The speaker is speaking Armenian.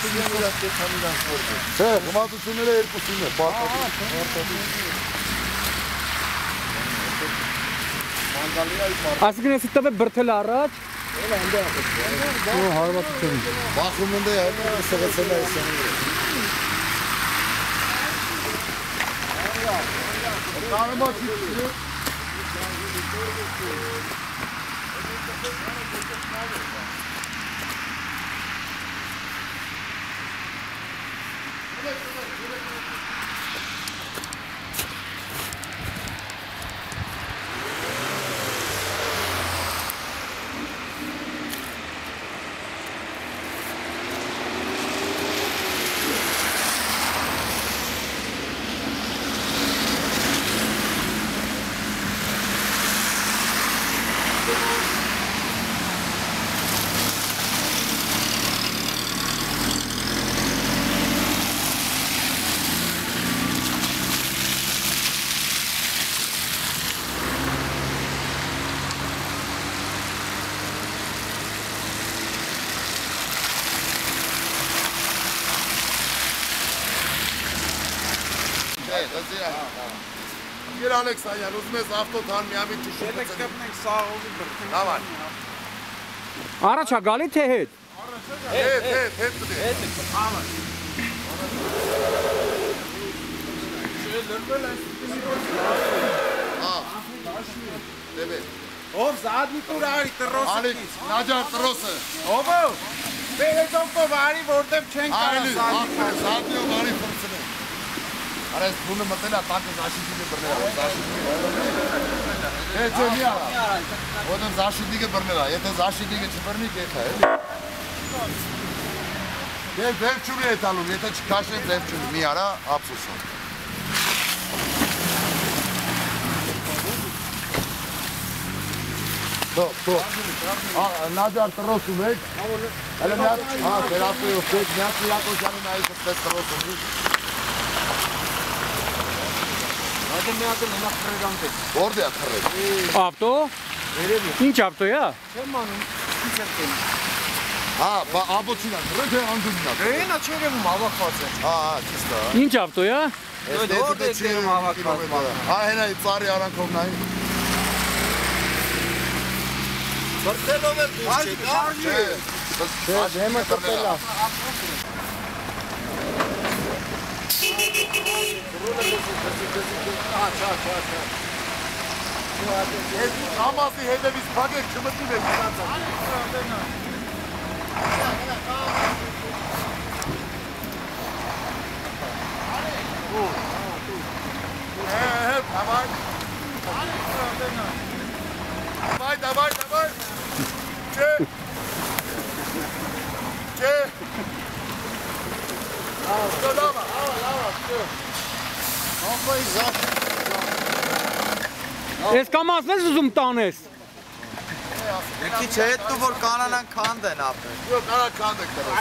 Չէ, գմատությունները երկուսին է, Այսինքն ես տվե բրթել առաջ։ Հարվածություն։ Բախում ընդ է, սղացել է այսանը։ Կարմա չիպսի։ Գիր Ալեքսանյան, ուզում ես ավտոթան միամիտ ճիշտ Ելեք կպնենք սաղովի բրթենք։ Դավար։ Առաջ է գալի թե հետ։ Հետ պտի։ Ալը։ Լրվել այս Դեպե։ Ով զադնիկուր արի տրոսը։ Ալիք, նաջար տրոսը։ Ովո։ Բերեջոնկով արի, որտև չեն կարա զադնիկը։ Զադնիով արի պրծնեն։ Արա ես բունը մտել է, տակը զաշիդիկը բրնել է, Չէ, մի արա, ոտեմ զաշիդիկը բրնել է, եթե զաշիդիկը չբրնի, կետ է, էլի։ Դև չունի է տալում, եթե չքաշեն դև չունի, մի արա, ապսուսը։ Նաջար տրոսում եք, հələ միատ, վերատույով եք, միատ Իրակոսյանի նայից ըսպես տրոսում եք։ Այդ մի հատ մնա խրերանք է։ Որտե է խրել։ Ավտո։ Ինչ ավտո է։ Չեմ անում, ինչ եմ տենում։ Աբոցին է խրել, թե անդումին է։ Էնա չերևում հավաքված է։ Ճիշտ է։ Ինչ ավտո է։ Որտե չերևում հավաքված։ Հենա ծառի արանքով նայ։ Բրտելով էլ դուրս չեք, Չէ, դեմը կպել է։ Ես ամասի հետևից պագեք չմտիվ եք Давай Չէ Լավա, չէ Ես կամասն ես ուզում տանես։ Մի քիչ հետ դու որ կանանան քանդ են ապրել։ Կանան քանդ եք տրել։